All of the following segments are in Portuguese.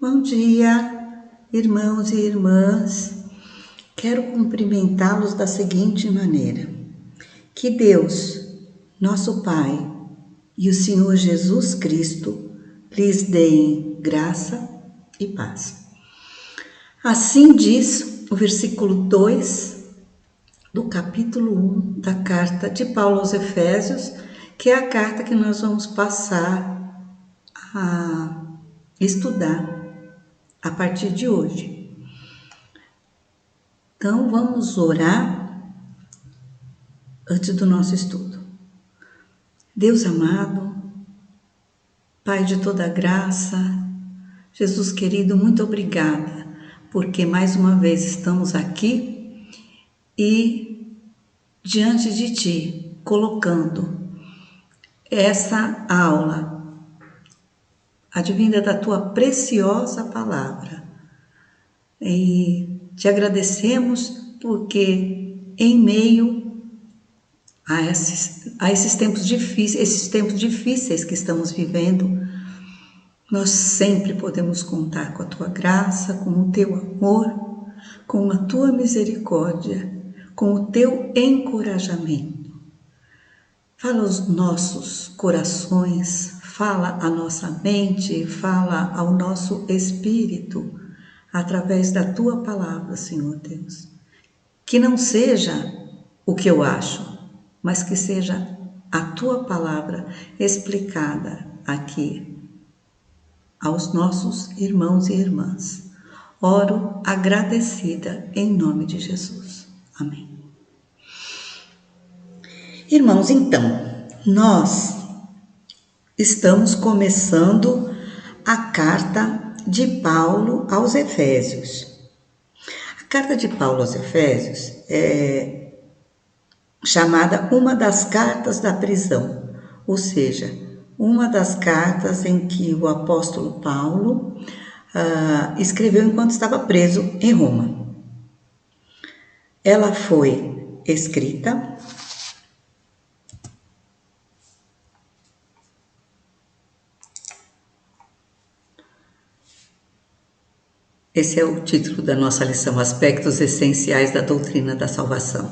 Bom dia, irmãos e irmãs. Quero cumprimentá-los da seguinte maneira: que Deus, nosso Pai, e o Senhor Jesus Cristo lhes deem graça e paz. Assim diz o versículo 2 do capítulo 1 da carta de Paulo aos Efésios, que é a carta que nós vamos passar a estudar a partir de hoje. Então, vamos orar antes do nosso estudo. Deus amado, Pai de toda graça, Jesus querido, muito obrigada, porque mais uma vez estamos aqui e diante de Ti, colocando essa aula, advinda da Tua preciosa palavra. E Te agradecemos porque em meio a esses tempos difíceis que estamos vivendo, nós sempre podemos contar com a Tua graça, com o Teu amor, com a Tua misericórdia, com o Teu encorajamento. Fala aos nossos corações, fala à nossa mente, fala ao nosso espírito, através da Tua palavra, Senhor Deus. Que não seja o que eu acho, mas que seja a Tua palavra explicada aqui aos nossos irmãos e irmãs. Oro agradecida em nome de Jesus. Amém. Irmãos, então, nós estamos começando a carta de Paulo aos Efésios. A carta de Paulo aos Efésios é chamada uma das cartas da prisão, ou seja, uma das cartas em que o apóstolo Paulo escreveu enquanto estava preso em Roma. Ela foi escrita Esse é o título da nossa lição, Aspectos Essenciais da Doutrina da Salvação.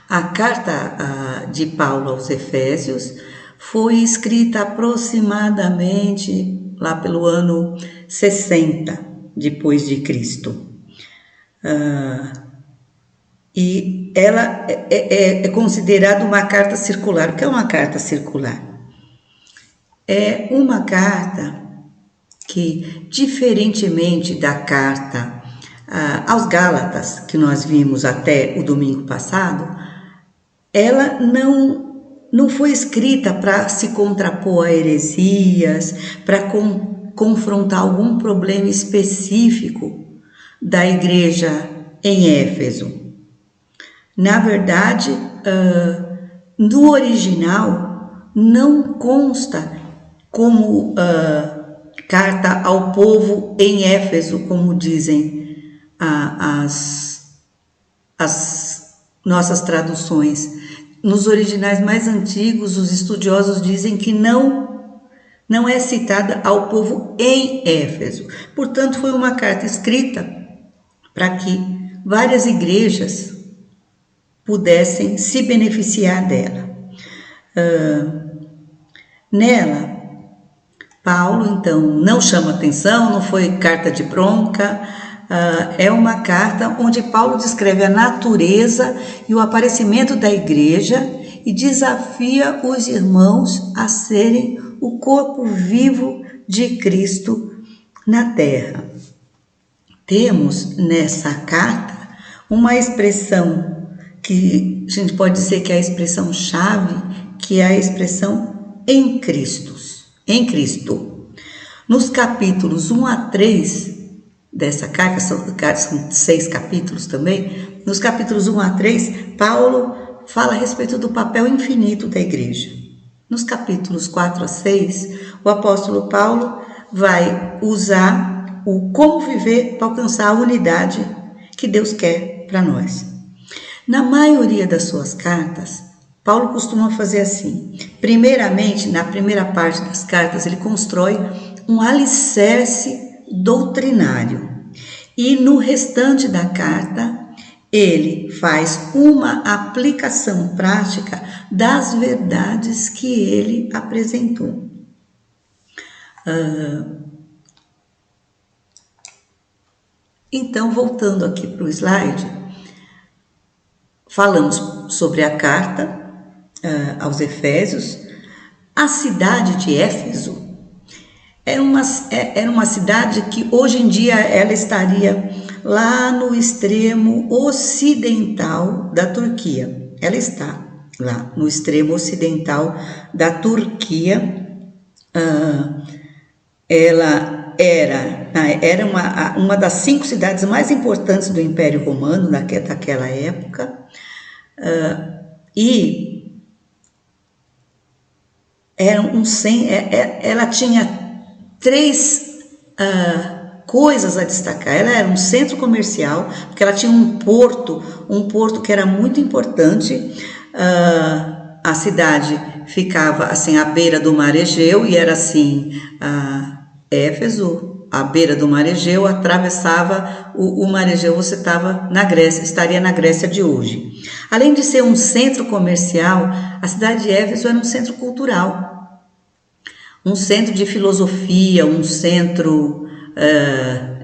A carta de Paulo aos Efésios foi escrita aproximadamente lá pelo ano 60 depois de Cristo. E ela é considerada uma carta circular. O que é uma carta circular? É uma carta que, diferentemente da carta aos Gálatas, que nós vimos até o domingo passado, ela não foi escrita para se contrapor a heresias, para confrontar algum problema específico da igreja em Éfeso. Na verdade, no original, não consta como carta ao povo em Éfeso, como dizem as nossas traduções. Nos originais mais antigos, os estudiosos dizem que não é citada ao povo em Éfeso. Portanto, foi uma carta escrita para que várias igrejas pudessem se beneficiar dela. Nela, Paulo, então, não chama atenção, não foi carta de bronca, é uma carta onde Paulo descreve a natureza e o aparecimento da igreja e desafia os irmãos a serem o corpo vivo de Cristo na terra. Temos nessa carta uma expressão que a gente pode dizer que é a expressão-chave, que é a expressão em Cristo. Nos capítulos 1 a 3 dessa carta, são 6 capítulos também, nos capítulos 1 a 3, Paulo fala a respeito do papel infinito da igreja. Nos capítulos 4 a 6, o apóstolo Paulo vai usar o como viver para alcançar a unidade que Deus quer para nós. Na maioria das suas cartas, Paulo costuma fazer assim. Primeiramente, na primeira parte das cartas, ele constrói um alicerce doutrinário. E no restante da carta, ele faz uma aplicação prática das verdades que ele apresentou. Então, voltando aqui para o slide, falamos sobre a carta aos Efésios. A cidade de Éfeso era uma cidade que hoje em dia ela estaria lá no extremo ocidental da Turquia. Ela está lá no extremo ocidental da Turquia. Ela era uma das 5 cidades mais importantes do Império Romano daquela época. E ela tinha 3 coisas a destacar. Ela era um centro comercial, porque ela tinha um porto que era muito importante. A cidade ficava assim à beira do Mar Egeu e era assim, Éfeso, à beira do Mar Egeu, atravessava o Mar Egeu, você estava na Grécia, estaria na Grécia de hoje. Além de ser um centro comercial, a cidade de Éfeso era um centro cultural, um centro de filosofia, um centro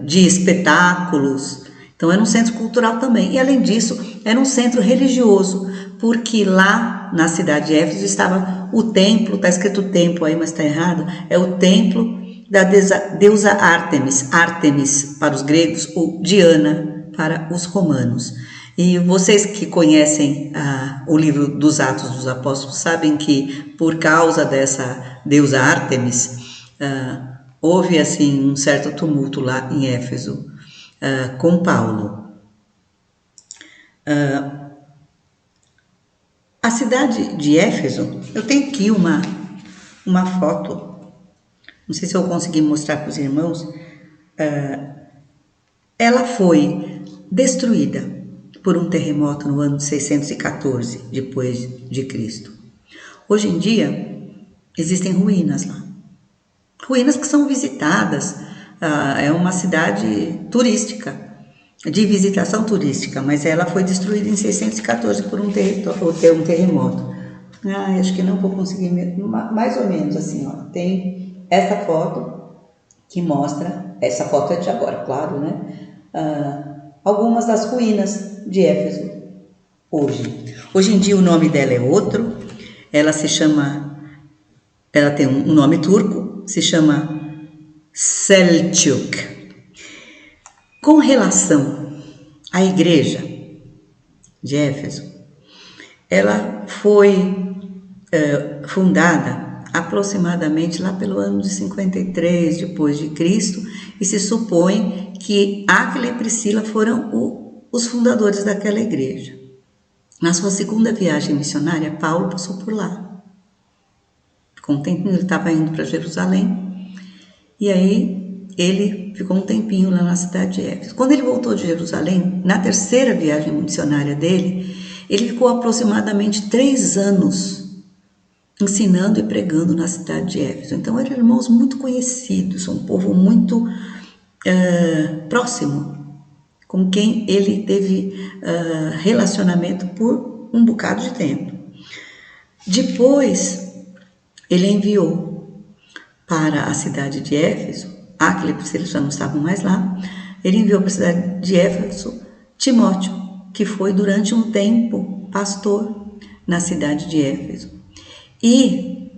de espetáculos. Então era um centro cultural também. E além disso, era um centro religioso, porque lá na cidade de Éfeso estava o templo, está escrito templo aí, mas está errado, é o templo da deusa Ártemis, Ártemis para os gregos, ou Diana para os romanos. E vocês que conhecem o livro dos Atos dos Apóstolos sabem que por causa dessa deusa Ártemis, houve assim um certo tumulto lá em Éfeso com Paulo. A cidade de Éfeso, eu tenho aqui uma foto, não sei se eu consegui mostrar para os irmãos, ela foi destruída por um terremoto no ano de 614 depois de Cristo. Hoje em dia existem ruínas lá, ruínas que são visitadas, é uma cidade turística, de visitação turística, mas ela foi destruída em 614 por um terremoto. Acho que não vou conseguir, mais ou menos assim, ó. Tem essa foto que mostra, essa foto é de agora, claro, né? Algumas das ruínas de Éfeso hoje. Hoje em dia o nome dela é outro, ela tem um nome turco, se chama Selçuk. Com relação à igreja de Éfeso, ela foi fundada aproximadamente lá pelo ano de 53 depois de Cristo, e se supõe que Áquila e Priscila foram os fundadores daquela igreja. Na sua segunda viagem missionária, Paulo passou por lá. Com um tempinho ele estava indo para Jerusalém, e aí ele ficou um tempinho lá na cidade de Éfeso. Quando ele voltou de Jerusalém, na terceira viagem missionária dele, ele ficou aproximadamente 3 anos ensinando e pregando na cidade de Éfeso. Então eram irmãos muito conhecidos, um povo muito próximo, com quem ele teve relacionamento por um bocado de tempo. Depois, ele enviou para a cidade de Éfeso, Áquila e Priscila já não estavam mais lá, ele enviou para a cidade de Éfeso Timóteo, que foi durante um tempo pastor na cidade de Éfeso. E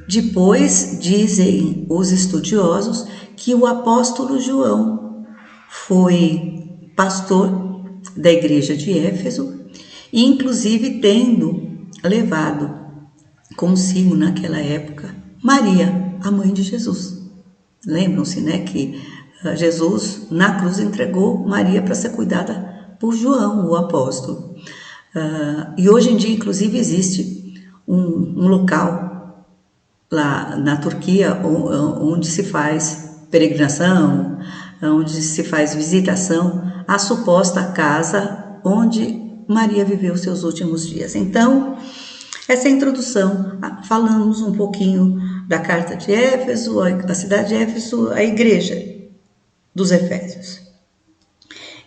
depois dizem os estudiosos que o apóstolo João foi pastor da igreja de Éfeso, e inclusive tendo levado consigo naquela época Maria, a mãe de Jesus. Lembram-se, né, que Jesus na cruz entregou Maria para ser cuidada por João, o apóstolo. E hoje em dia, inclusive, existe um local lá na Turquia onde se faz peregrinação, onde se faz visitação à suposta casa onde Maria viveu seus últimos dias. Então, essa introdução, falamos um pouquinho da carta de Éfeso, a cidade de Éfeso, a igreja dos Efésios.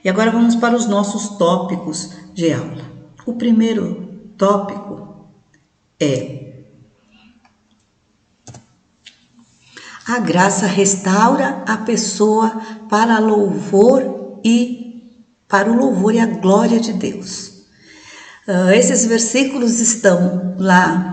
E agora vamos para os nossos tópicos de aula. O primeiro tópico é: a graça restaura a pessoa para o louvor e a glória de Deus. Esses versículos estão lá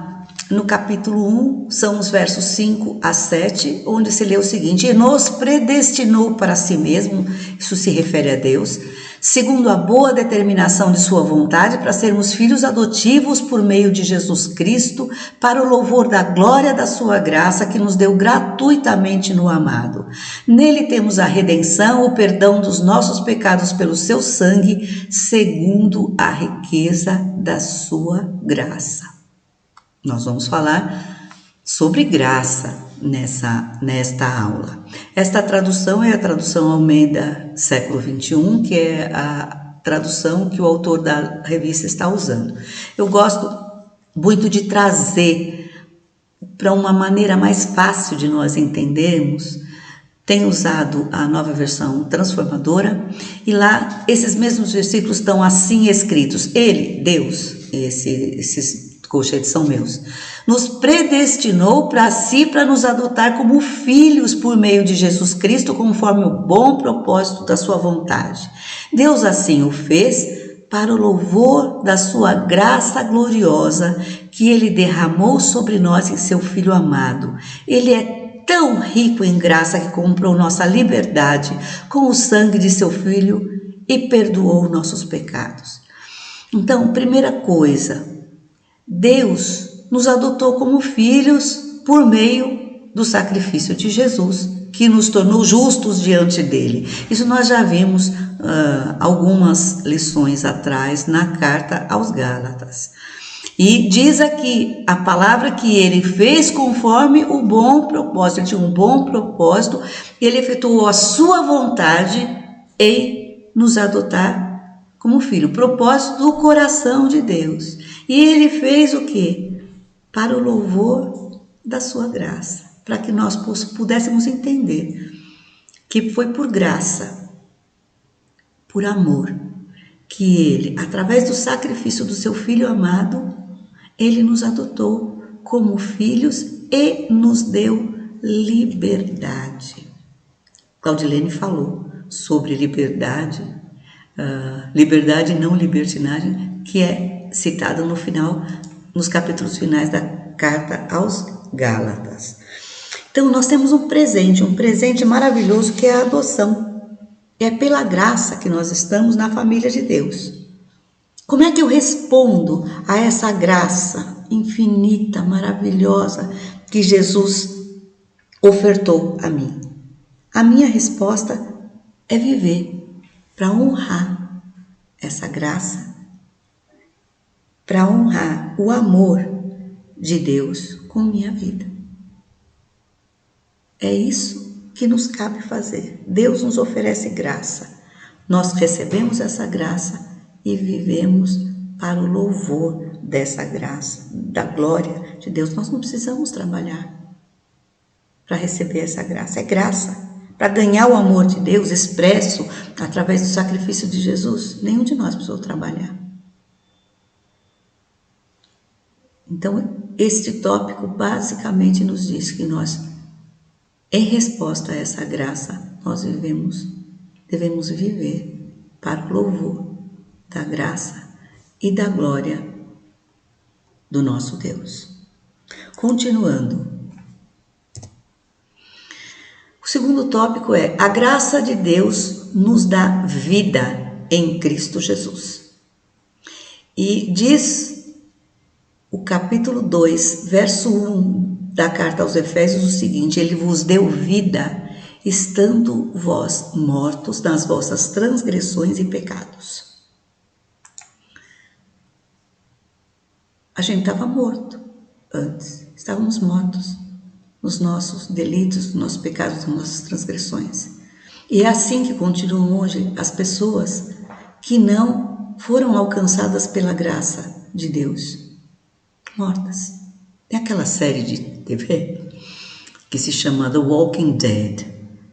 no capítulo 1, são os versos 5 a 7, onde se lê o seguinte: e nos predestinou para si mesmo, isso se refere a Deus, segundo a boa determinação de sua vontade, para sermos filhos adotivos por meio de Jesus Cristo, para o louvor da glória da sua graça, que nos deu gratuitamente no amado. Nele temos a redenção, o perdão dos nossos pecados pelo seu sangue, segundo a riqueza da sua graça. Nós vamos falar sobre graça nesta aula. Esta tradução é a tradução Almeida século XXI, que é a tradução que o autor da revista está usando. Eu gosto muito de trazer para uma maneira mais fácil de nós entendermos. Tenho usado a nova versão transformadora e lá esses mesmos versículos estão assim escritos. Ele, Deus, esses colchetes são meus, nos predestinou para si, para nos adotar como filhos por meio de Jesus Cristo, conforme o bom propósito da sua vontade. Deus assim o fez para o louvor da sua graça gloriosa que ele derramou sobre nós em seu Filho amado. Ele é tão rico em graça que comprou nossa liberdade com o sangue de seu Filho e perdoou nossos pecados. Então, primeira coisa, Deus nos adotou como filhos por meio do sacrifício de Jesus, que nos tornou justos diante dele. Isso nós já vimos algumas lições atrás na carta aos Gálatas. E diz aqui a palavra que ele fez conforme o bom propósito. Ele tinha um bom propósito, ele efetuou a sua vontade em nos adotar como filho. Propósito do coração de Deus. E ele fez o quê? Para o louvor da sua graça, para que nós pudéssemos entender que foi por graça, por amor, que ele, através do sacrifício do seu Filho amado, ele nos adotou como filhos e nos deu liberdade. Claudilene falou sobre liberdade, liberdade e não libertinagem, que é citada no final, nos capítulos finais da carta aos Gálatas. Então nós temos um presente maravilhoso, que é a adoção. É pela graça que nós estamos na família de Deus. Como é que eu respondo a essa graça infinita, maravilhosa que Jesus ofertou a mim? A minha resposta é viver para honrar essa graça, para honrar o amor de Deus com minha vida. É isso que nos cabe fazer. Deus nos oferece graça. Nós recebemos essa graça e vivemos para o louvor dessa graça, da glória de Deus. Nós não precisamos trabalhar para receber essa graça. É graça. Para ganhar o amor de Deus expresso através do sacrifício de Jesus, nenhum de nós precisou trabalhar. Então, este tópico basicamente nos diz que nós, em resposta a essa graça, nós devemos viver para o louvor da graça e da glória do nosso Deus. Continuando. O segundo tópico é: a graça de Deus nos dá vida em Cristo Jesus. E diz o capítulo 2, verso 1 da carta aos Efésios o seguinte: ele vos deu vida, estando vós mortos nas vossas transgressões e pecados. A gente estava morto antes, estávamos mortos nos nossos delitos, nos nossos pecados, nas nossas transgressões. E é assim que continuam hoje as pessoas que não foram alcançadas pela graça de Deus, mortas. Tem aquela série de TV que se chama The Walking Dead,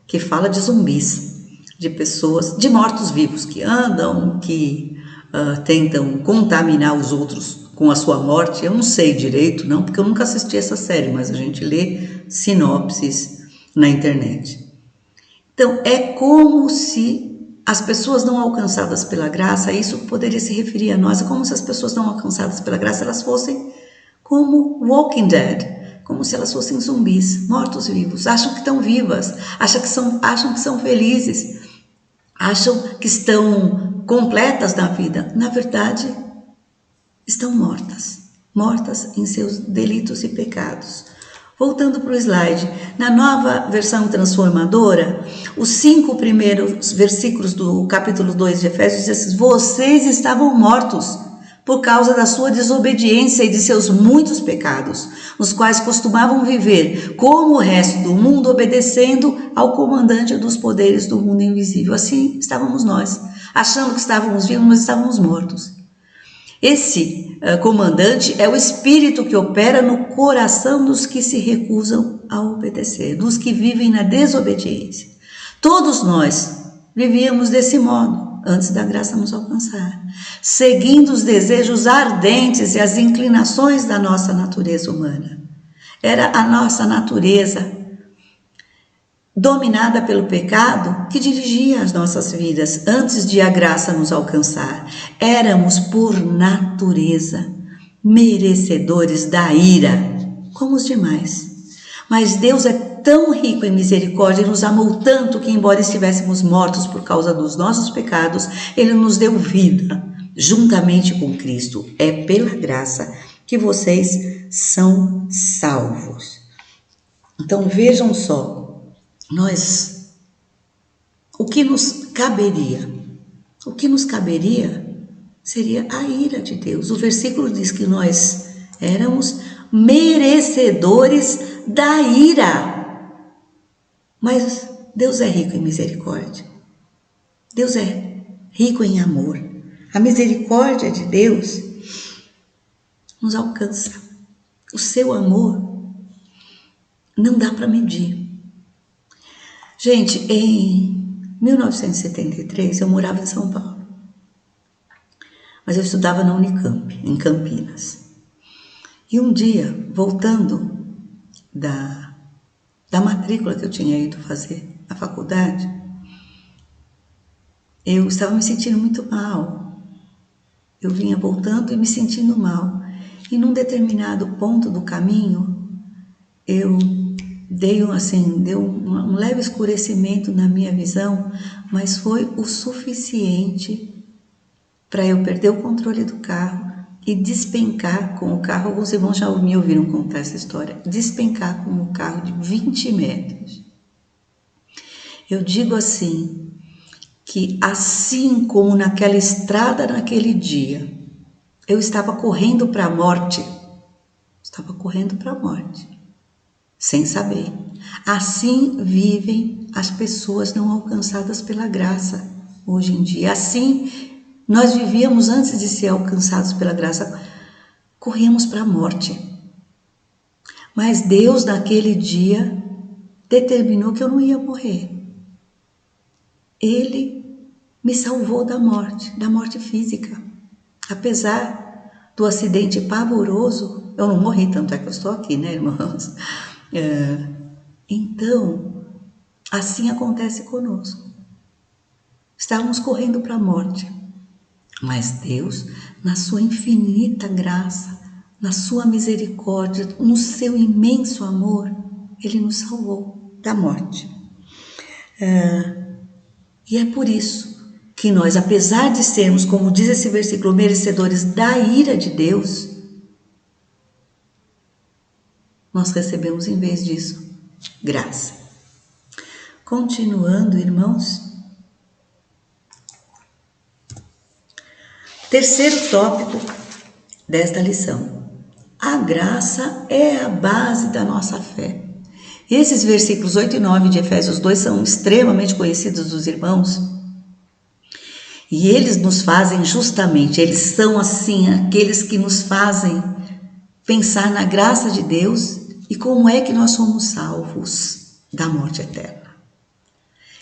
que fala de zumbis, de pessoas, de mortos-vivos que andam, que tentam contaminar os outros com a sua morte. Eu não sei direito, não, porque eu nunca assisti essa série, mas a gente lê sinopses na internet. Então, é como se as pessoas não alcançadas pela graça, isso poderia se referir a nós, é como se as pessoas não alcançadas pela graça, elas fossem como Walking Dead, como se elas fossem zumbis, mortos-vivos, acham que estão vivas, acham que são felizes, acham que estão completas na vida. Na verdade, estão mortas em seus delitos e pecados. Voltando para o slide, na nova versão transformadora, os 5 primeiros versículos do capítulo 2 de Efésios dizem assim: vocês estavam mortos por causa da sua desobediência e de seus muitos pecados, nos quais costumavam viver, como o resto do mundo, obedecendo ao comandante dos poderes do mundo invisível. Assim estávamos nós, achando que estávamos vivos, mas estávamos mortos. Esse comandante é o espírito que opera no coração dos que se recusam a obedecer, dos que vivem na desobediência. Todos nós vivíamos desse modo, antes da graça nos alcançar, seguindo os desejos ardentes e as inclinações da nossa natureza humana. Era a nossa natureza, dominada pelo pecado, que dirigia as nossas vidas antes de a graça nos alcançar. Éramos, por natureza, merecedores da ira, como os demais. Mas Deus é tão rico em misericórdia e nos amou tanto que, embora estivéssemos mortos por causa dos nossos pecados, Ele nos deu vida juntamente com Cristo. É pela graça que vocês são salvos. Então vejam só, o que nos caberia? O que nos caberia seria a ira de Deus. O versículo diz que nós éramos merecedores da ira. Mas Deus é rico em misericórdia. Deus é rico em amor. A misericórdia de Deus nos alcança. O seu amor não dá para medir. Gente, em 1973 eu morava em São Paulo, mas eu estudava na Unicamp, em Campinas. E um dia, voltando da matrícula que eu tinha ido fazer na faculdade, eu estava me sentindo muito mal. Eu vinha voltando e me sentindo mal. E num determinado ponto do caminho, eu deu um leve escurecimento na minha visão, mas foi o suficiente para eu perder o controle do carro e despencar com o carro. Alguns irmãos já me ouviram contar essa história. Despencar com o carro de 20 metros. Eu digo assim, que assim como naquela estrada naquele dia, eu estava correndo para a morte. Estava correndo para a morte. Sem saber. Assim vivem as pessoas não alcançadas pela graça hoje em dia. Assim nós vivíamos antes de ser alcançados pela graça, corríamos para a morte. Mas Deus naquele dia determinou que eu não ia morrer. Ele me salvou da morte física. Apesar do acidente pavoroso, eu não morri, tanto é que eu estou aqui, né, irmãos? Então, assim acontece conosco. Estávamos correndo para a morte, mas Deus, na sua infinita graça, na sua misericórdia, no seu imenso amor, Ele nos salvou da morte. E é por isso que nós, apesar de sermos, como diz esse versículo, merecedores da ira de Deus, nós recebemos, em vez disso, graça. Continuando, irmãos. Terceiro tópico desta lição. A graça é a base da nossa fé. Esses versículos 8 e 9 de Efésios 2 são extremamente conhecidos dos irmãos. E eles nos fazem justamente, eles são assim, aqueles que nos fazem pensar na graça de Deus E como é que nós somos salvos da morte eterna?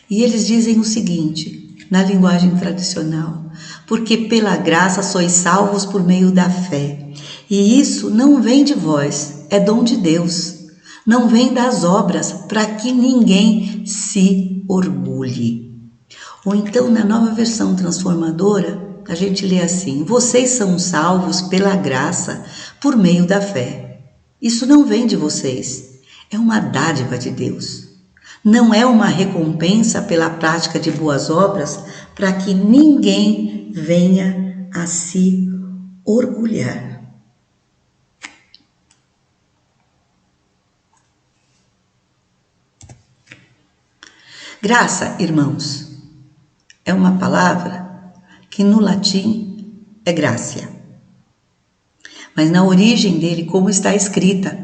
E eles dizem o seguinte, na linguagem tradicional: porque pela graça sois salvos por meio da fé. E isso não vem de vós, é dom de Deus. Não vem das obras, para que ninguém se orgulhe. Ou então, na Nova Versão Transformadora, a gente lê assim: vocês são salvos pela graça por meio da fé. Isso não vem de vocês, é uma dádiva de Deus. Não é uma recompensa pela prática de boas obras, para que ninguém venha a se orgulhar. Graça, irmãos, é uma palavra que no latim é gracia. Mas na origem dele, como está escrita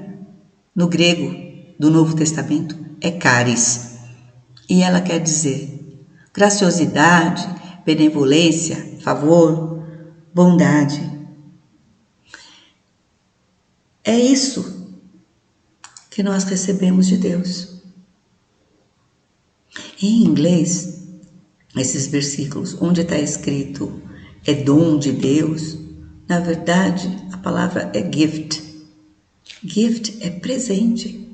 no grego do Novo Testamento, é charis. E ela quer dizer graciosidade, benevolência, favor, bondade. É isso que nós recebemos de Deus. Em inglês, esses versículos onde está escrito é dom de Deus, na verdade a palavra é gift. Gift é presente.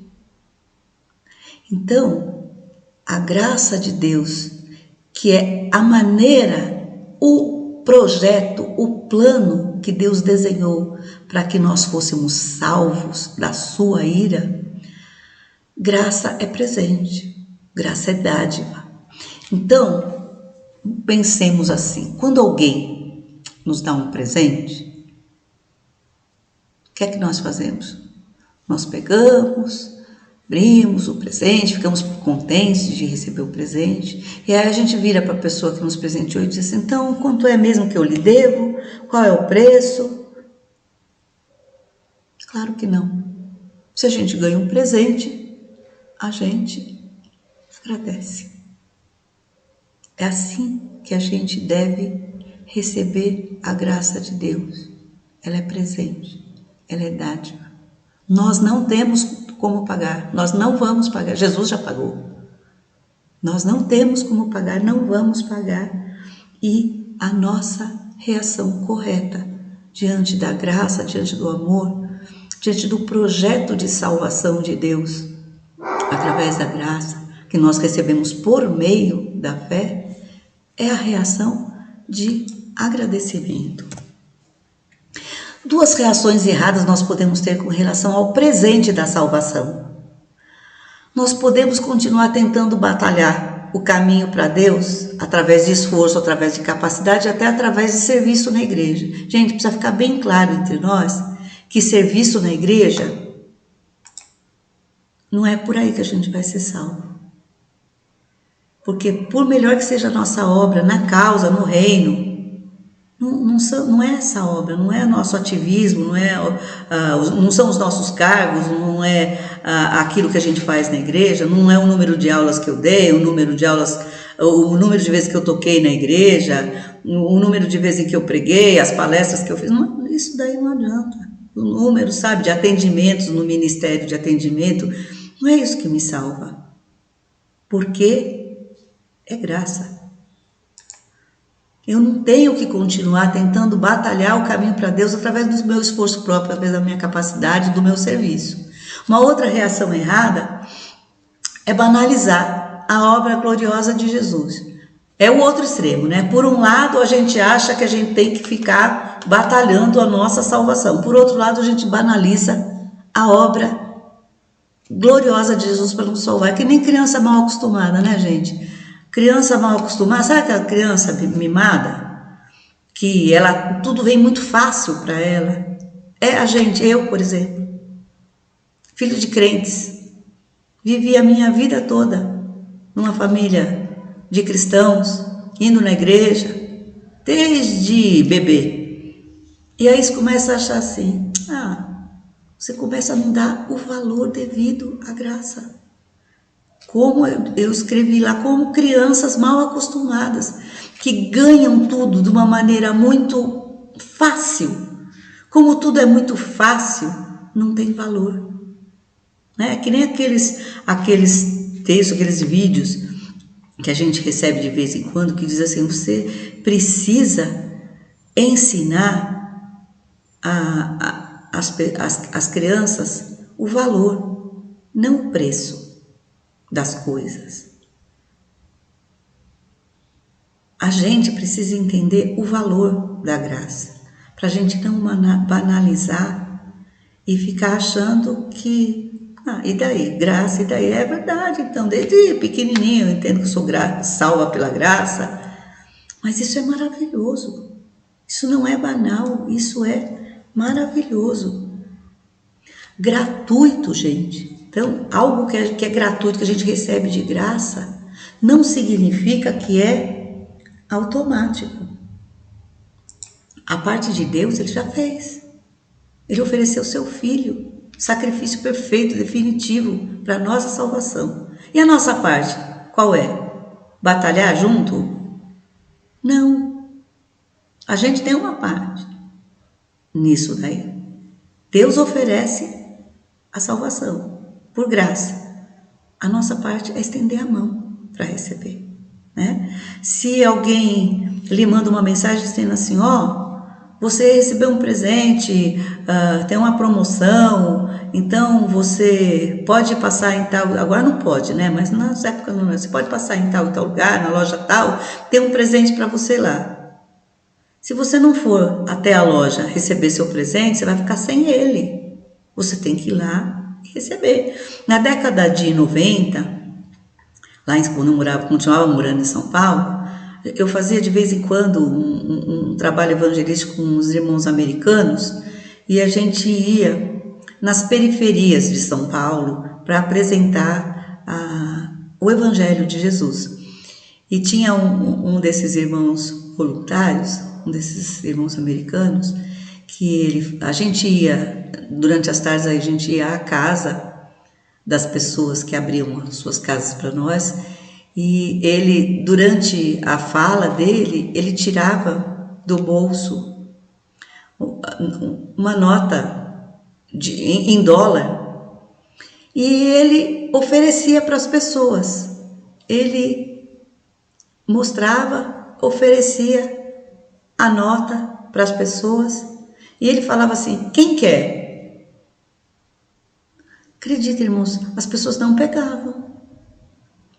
Então, a graça de Deus, que é a maneira, o projeto, o plano que Deus desenhou para que nós fôssemos salvos da sua ira, graça é presente. Graça é dádiva. Então, pensemos assim, quando alguém nos dá um presente, o que é que nós fazemos? Nós pegamos, abrimos o presente, ficamos contentes de receber o presente, e aí a gente vira para a pessoa que nos presenteou e diz assim: então, quanto é mesmo que eu lhe devo? Qual é o preço? Claro que não. Se a gente ganha um presente, a gente agradece. É assim que a gente deve receber a graça de Deus. Ela é presente, ela é dádiva. Nós não temos como pagar, nós não vamos pagar. Jesus já pagou. Nós não temos como pagar, não vamos pagar. E a nossa reação correta diante da graça, diante do amor, diante do projeto de salvação de Deus, através da graça, que nós recebemos por meio da fé, é a reação de agradecimento. Duas reações erradas nós podemos ter com relação ao presente da salvação. Nós podemos continuar tentando batalhar o caminho para Deus através de esforço, através de capacidade, até através de serviço na igreja. Gente, precisa ficar bem claro entre nós que serviço na igreja não é por aí que a gente vai ser salvo. Porque por melhor que seja a nossa obra na causa, no reino, não é essa obra, não é nosso ativismo, não são os nossos cargos, não é aquilo que a gente faz na igreja, não é o número de aulas que eu dei, o número de vezes que eu toquei na igreja, o número de vezes que eu preguei, as palestras que eu fiz. Não, isso daí não adianta. O número, sabe, de atendimentos no ministério de atendimento, não é isso que me salva. Porque é graça. Eu não tenho que continuar tentando batalhar o caminho para Deus através do meu esforço próprio, através da minha capacidade, do meu serviço. Uma outra reação errada é banalizar a obra gloriosa de Jesus. É o outro extremo, né? Por um lado, a gente acha que a gente tem que ficar batalhando a nossa salvação. Por outro lado, a gente banaliza a obra gloriosa de Jesus para nos salvar. É que nem criança mal acostumada, né, gente? Criança mal acostumada, sabe aquela criança mimada? Que ela, tudo vem muito fácil para ela. É a gente, eu, por exemplo, filho de crentes, vivi a minha vida toda numa família de cristãos, indo na igreja, desde bebê. E aí você começa a achar assim, você começa a não dar o valor devido à graça. Como eu escrevi lá, como crianças mal acostumadas, que ganham tudo de uma maneira muito fácil. Como tudo é muito fácil, não tem valor. né? Que nem aqueles textos, aqueles vídeos que a gente recebe de vez em quando, que diz assim, você precisa ensinar as crianças o valor, não o preço das coisas. A gente precisa entender o valor da graça, para a gente não banalizar e ficar achando que, e daí? Graça, e daí? É verdade, então, desde pequenininho eu entendo que eu sou salva pela graça, mas isso é maravilhoso, isso não é banal, isso é maravilhoso. Gratuito, gente. Então, algo que é gratuito, que a gente recebe de graça, não significa que é automático. A parte de Deus ele já fez. Ele ofereceu seu filho, sacrifício perfeito, definitivo para a nossa salvação. E a nossa parte, qual é? Batalhar junto? Não. A gente tem uma parte nisso daí. Deus oferece a salvação por graça. A nossa parte é estender a mão para receber, né? Se alguém lhe manda uma mensagem dizendo assim, você recebeu um presente, tem uma promoção, então você pode passar em tal, agora não pode, né? Mas nas épocas não, você pode passar em tal lugar, na loja tal, tem um presente para você lá. Se você não for até a loja receber seu presente, você vai ficar sem ele. Você tem que ir lá e receber. Na década de 90, lá quando eu continuava morando em São Paulo, eu fazia de vez em quando um trabalho evangelístico com os irmãos americanos e a gente ia nas periferias de São Paulo para apresentar o Evangelho de Jesus. E tinha um desses irmãos voluntários, um desses irmãos americanos, que a gente ia, durante as tardes, a gente ia à casa das pessoas que abriam as suas casas para nós, e ele, durante a fala dele, ele tirava do bolso uma nota em dólar e ele oferecia para as pessoas. Ele mostrava, oferecia a nota para as pessoas e ele falava assim, quem quer? Acredita, irmãos, as pessoas não pegavam.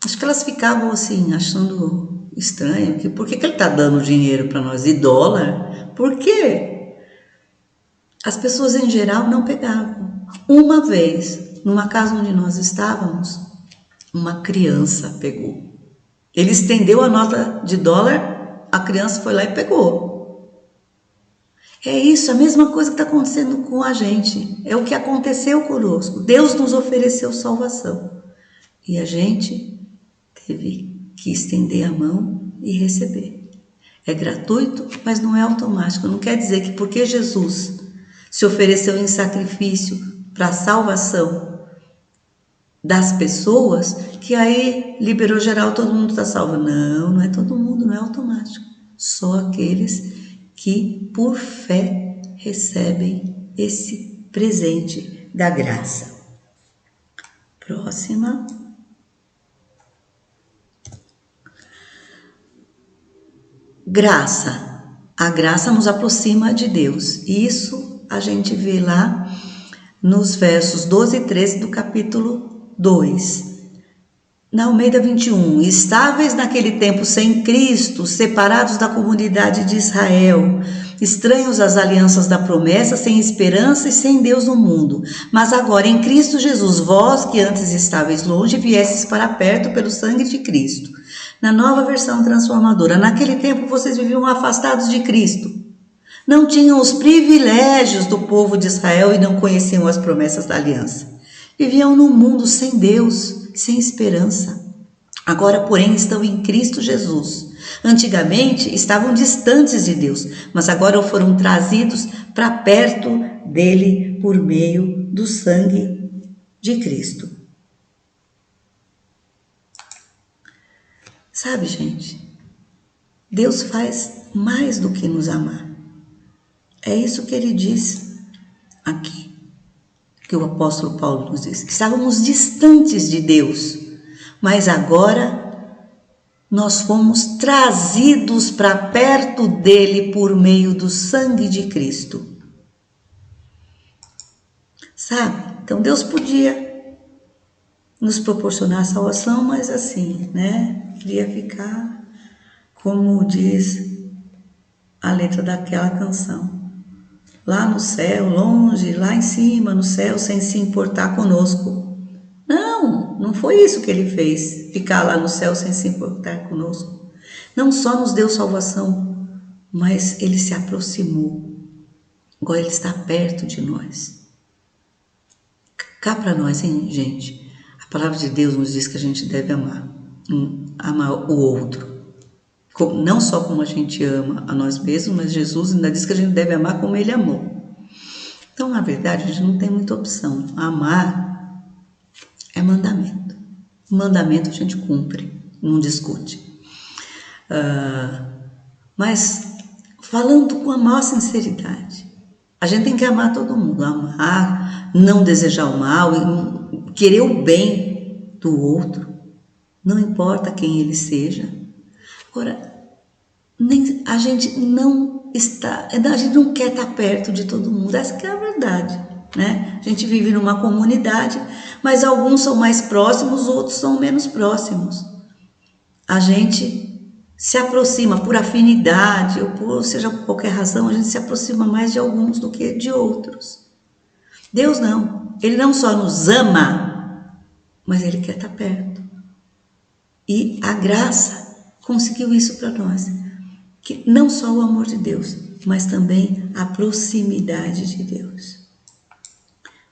Acho que elas ficavam assim, achando estranho, por que ele está dando dinheiro para nós? E dólar? Por quê? As pessoas em geral não pegavam. Uma vez, numa casa onde nós estávamos, uma criança pegou. Ele estendeu a nota de dólar, a criança foi lá e pegou. É isso, a mesma coisa que está acontecendo com a gente. É o que aconteceu conosco. Deus nos ofereceu salvação. E a gente teve que estender a mão e receber. É gratuito, mas não é automático. Não quer dizer que porque Jesus se ofereceu em sacrifício para a salvação das pessoas, que aí liberou geral, todo mundo está salvo. Não, não é todo mundo, não é automático. Só aqueles que por fé recebem esse presente da graça. Próxima. Graça. A graça nos aproxima de Deus. Isso a gente vê lá nos versos 12 e 13 do capítulo 2. Na Almeida 21, estáveis naquele tempo sem Cristo, separados da comunidade de Israel, estranhos às alianças da promessa, sem esperança e sem Deus no mundo. Mas agora em Cristo Jesus, vós que antes estáveis longe, viestes para perto pelo sangue de Cristo. Na nova versão transformadora, naquele tempo vocês viviam afastados de Cristo. Não tinham os privilégios do povo de Israel e não conheciam as promessas da aliança. Viviam num mundo sem Deus, sem esperança. Agora, porém, estão em Cristo Jesus. Antigamente estavam distantes de Deus, mas agora foram trazidos para perto dele por meio do sangue de Cristo. Sabe, gente, Deus faz mais do que nos amar. É isso que ele diz aqui. que o apóstolo Paulo nos diz, que estávamos distantes de Deus, mas agora nós fomos trazidos para perto dele por meio do sangue de Cristo. Sabe? Então Deus podia nos proporcionar salvação, mas assim, né? Queria ficar, como diz a letra daquela canção, lá no céu, longe, lá em cima, no céu, sem se importar conosco. Não foi isso que ele fez, ficar lá no céu sem se importar conosco. Não só nos deu salvação, mas ele se aproximou. Agora ele está perto de nós. Cá para nós, hein, gente? A palavra de Deus nos diz que a gente deve amar o outro. Não só como a gente ama a nós mesmos, mas Jesus ainda diz que a gente deve amar como ele amou. Então, na verdade, a gente não tem muita opção. Amar é mandamento. Mandamento a gente cumpre, não discute. Mas, falando com a maior sinceridade, a gente tem que amar todo mundo. Amar, não desejar o mal, querer o bem do outro. Não importa quem ele seja. Agora, a gente não quer estar perto de todo mundo. Essa que é a verdade, né? A gente vive numa comunidade, mas alguns são mais próximos, outros são menos próximos. A gente se aproxima por afinidade, ou por qualquer razão, a gente se aproxima mais de alguns do que de outros. Deus não. Ele não só nos ama, mas ele quer estar perto. E a graça conseguiu isso para nós. Que não só o amor de Deus, mas também a proximidade de Deus.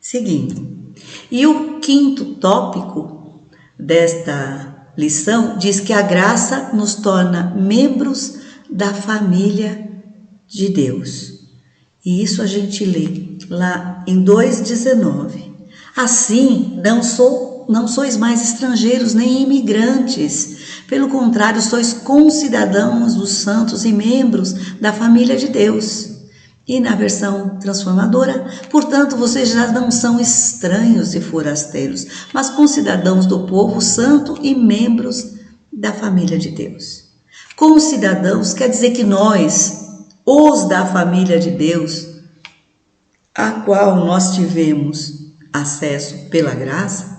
Seguindo. E o quinto tópico desta lição diz que a graça nos torna membros da família de Deus. E isso a gente lê lá em 2,19. Assim, não sois mais estrangeiros nem imigrantes. Pelo contrário, sois concidadãos dos santos e membros da família de Deus. E na versão transformadora, portanto, vocês já não são estranhos e forasteiros, mas concidadãos do povo santo e membros da família de Deus. Concidadãos quer dizer que nós, os da família de Deus, a qual nós tivemos acesso pela graça,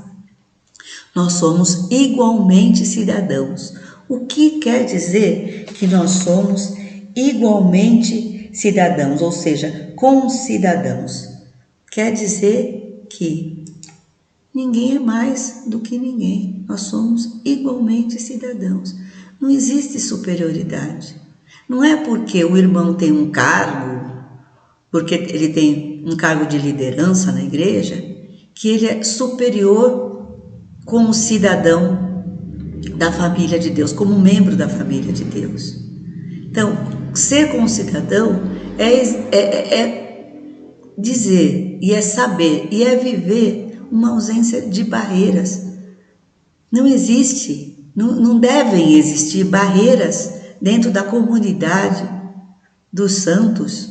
nós somos igualmente cidadãos. O que quer dizer que nós somos igualmente cidadãos, ou seja, concidadãos? Quer dizer que ninguém é mais do que ninguém. Nós somos igualmente cidadãos. Não existe superioridade. Não é porque o irmão tem um cargo, porque ele tem um cargo de liderança na igreja, que ele é superior como cidadão da família de Deus, como membro da família de Deus. Então, ser concidadão é dizer, e é saber, e é viver uma ausência de barreiras. Não existe, não devem existir barreiras dentro da comunidade dos santos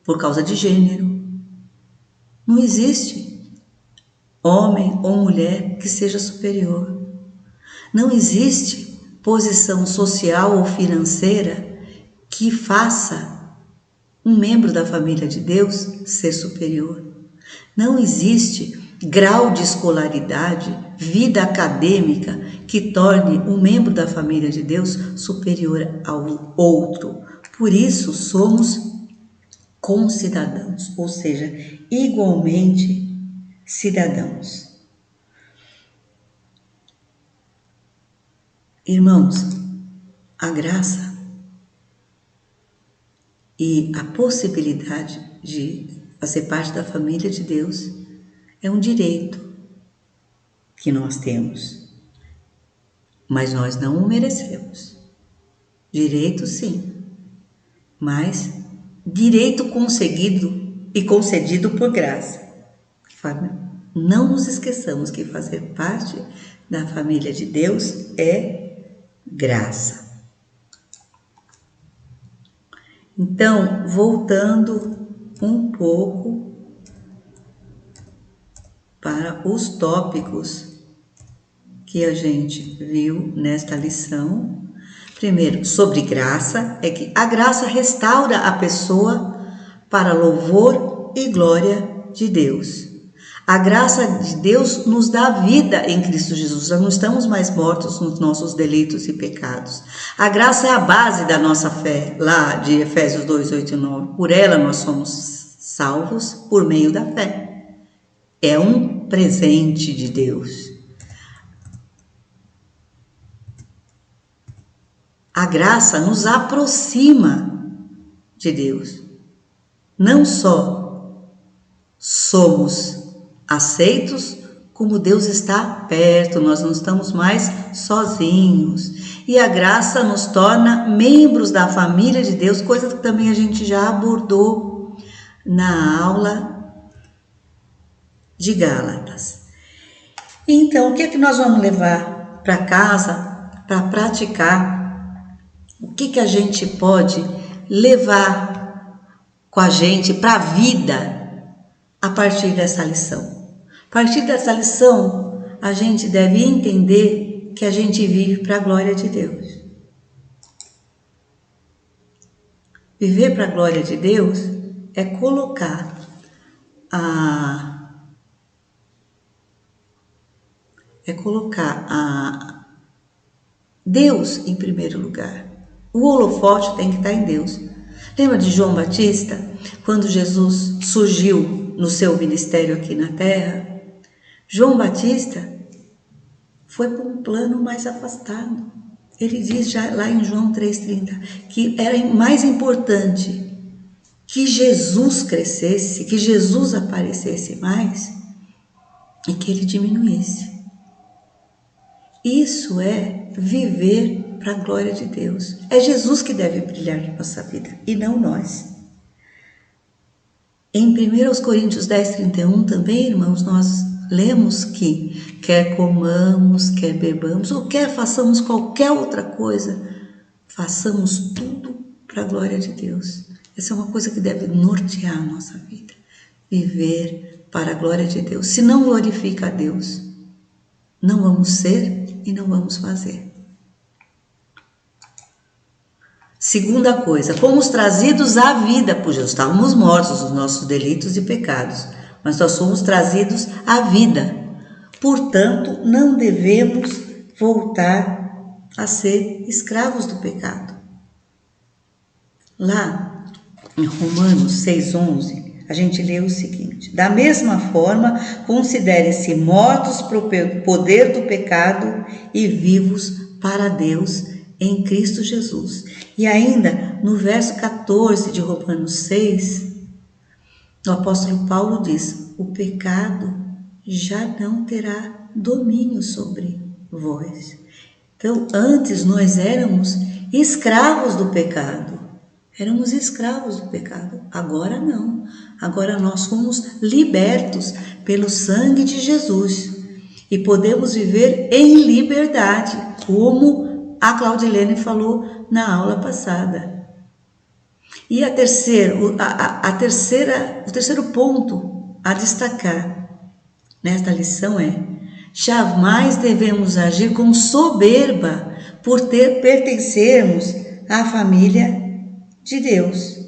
por causa de gênero. Não existe homem ou mulher que seja superior. Não existe posição social ou financeira que faça um membro da família de Deus ser superior. Não existe grau de escolaridade, vida acadêmica que torne um membro da família de Deus superior ao outro. Por isso somos concidadãos, ou seja, igualmente cidadãos. Irmãos, a graça e a possibilidade de fazer parte da família de Deus é um direito que nós temos, mas nós não o merecemos. Direito sim, mas direito conseguido e concedido por graça. Não nos esqueçamos que fazer parte da família de Deus é graça. Então, voltando um pouco para os tópicos que a gente viu nesta lição. Primeiro, sobre graça, é que a graça restaura a pessoa para louvor e glória de Deus. A graça de Deus nos dá vida em Cristo Jesus. Nós não estamos mais mortos nos nossos delitos e pecados. A graça é a base da nossa fé, lá de Efésios 2, 8 e 9. Por ela nós somos salvos por meio da fé. É um presente de Deus. A graça nos aproxima de Deus. Não só somos aceitos, como Deus está perto, nós não estamos mais sozinhos. E a graça nos torna membros da família de Deus, coisa que também a gente já abordou na aula de Gálatas. Então, o que é que nós vamos levar para casa para praticar? O que a gente pode levar com a gente para a vida a partir dessa lição? A partir dessa lição, a gente deve entender que a gente vive para a glória de Deus. Viver para a glória de Deus é colocar Deus em primeiro lugar. O holofote tem que estar em Deus. Lembra de João Batista? Quando Jesus surgiu no seu ministério aqui na terra, João Batista foi para um plano mais afastado. Ele diz já lá em João 3,30 que era mais importante que Jesus crescesse, que Jesus aparecesse mais e que ele diminuísse. Isso é viver para a glória de Deus. É Jesus que deve brilhar na nossa vida e não nós. Em 1 Coríntios 10:31 também, irmãos, nós lemos que quer comamos, quer bebamos, ou quer façamos qualquer outra coisa, façamos tudo para a glória de Deus. Essa é uma coisa que deve nortear a nossa vida. Viver para a glória de Deus. Se não glorifica a Deus, não vamos ser e não vamos fazer. Segunda coisa, fomos trazidos à vida por Jesus. Estávamos mortos nos nossos delitos e pecados, mas nós fomos trazidos à vida. Portanto, não devemos voltar a ser escravos do pecado. Lá em Romanos 6,11, a gente lê o seguinte: da mesma forma, considerem-se mortos para o poder do pecado e vivos para Deus em Cristo Jesus. E ainda no verso 14 de Romanos 6, o apóstolo Paulo diz: o pecado já não terá domínio sobre vós. Então, antes nós éramos escravos do pecado. Éramos escravos do pecado. Agora não. Agora nós somos libertos pelo sangue de Jesus. E podemos viver em liberdade, como a Claudilene falou na aula passada. E o terceiro ponto a destacar nesta lição é: jamais devemos agir com soberba por pertencermos à família de Deus,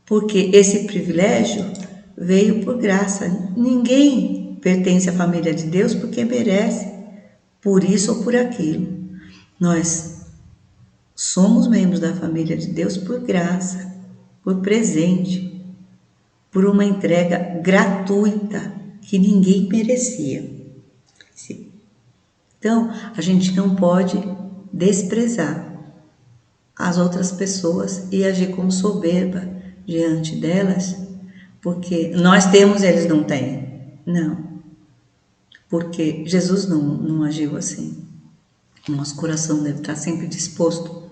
porque esse privilégio veio por graça. Ninguém pertence à família de Deus porque merece, por isso ou por aquilo. Nós somos membros da família de Deus por graça, por presente, por uma entrega gratuita que ninguém merecia. Então, a gente não pode desprezar as outras pessoas e agir com soberba diante delas, porque nós temos e eles não têm. Não, porque Jesus não agiu assim. O nosso coração deve estar sempre disposto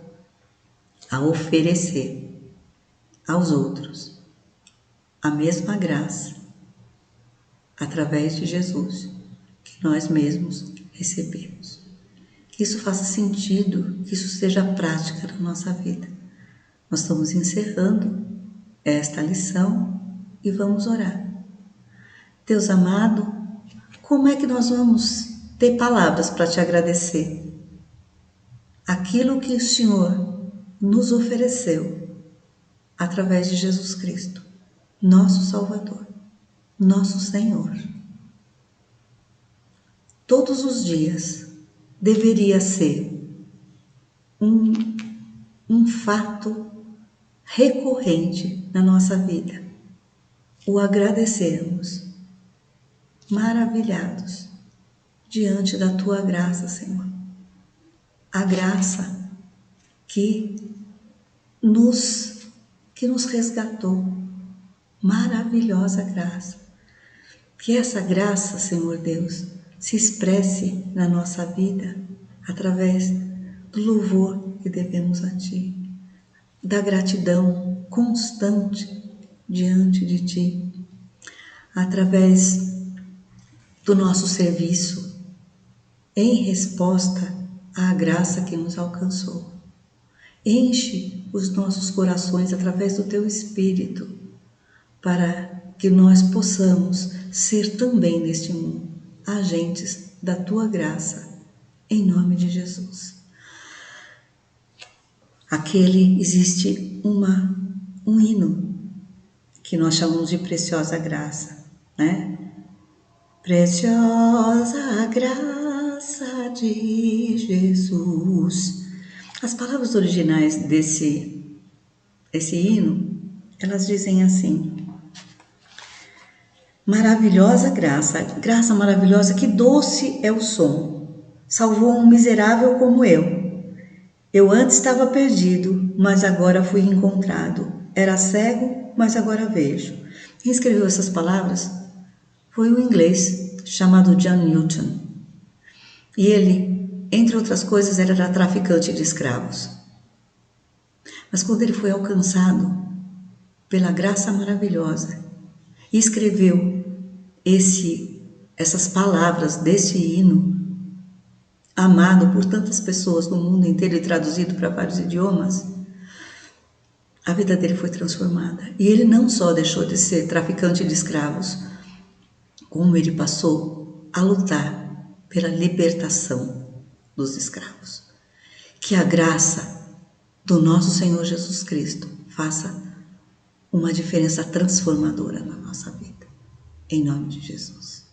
a oferecer aos outros a mesma graça através de Jesus que nós mesmos recebemos. Que isso faça sentido, que isso seja prática na nossa vida. Nós estamos encerrando esta lição e vamos orar. Deus amado, como é que nós vamos ter palavras para te agradecer? Aquilo que o Senhor nos ofereceu através de Jesus Cristo, nosso Salvador, nosso Senhor. Todos os dias deveria ser um fato recorrente na nossa vida, o agradecermos, maravilhados diante da tua graça, Senhor. A graça que nos resgatou, maravilhosa graça. Que essa graça, Senhor Deus, se expresse na nossa vida através do louvor que devemos a Ti, da gratidão constante diante de Ti, através do nosso serviço em resposta à graça que nos alcançou. Enche os nossos corações através do Teu Espírito, para que nós possamos ser também neste mundo agentes da Tua graça, em nome de Jesus. Existe um hino que nós chamamos de Preciosa Graça, né? Preciosa graça de Jesus. As palavras originais desse hino, elas dizem assim: maravilhosa graça, graça maravilhosa, que doce é o som, salvou um miserável como eu. Eu antes estava perdido, mas agora fui encontrado. Era cego, mas agora vejo. Quem escreveu essas palavras foi um inglês chamado John Newton. E ele, entre outras coisas, era traficante de escravos. Mas quando ele foi alcançado pela graça maravilhosa e escreveu essas palavras desse hino, amado por tantas pessoas no mundo inteiro e traduzido para vários idiomas, a vida dele foi transformada. E ele não só deixou de ser traficante de escravos, como ele passou a lutar pela libertação dos escravos. Que a graça do nosso Senhor Jesus Cristo faça uma diferença transformadora na nossa vida. Em nome de Jesus.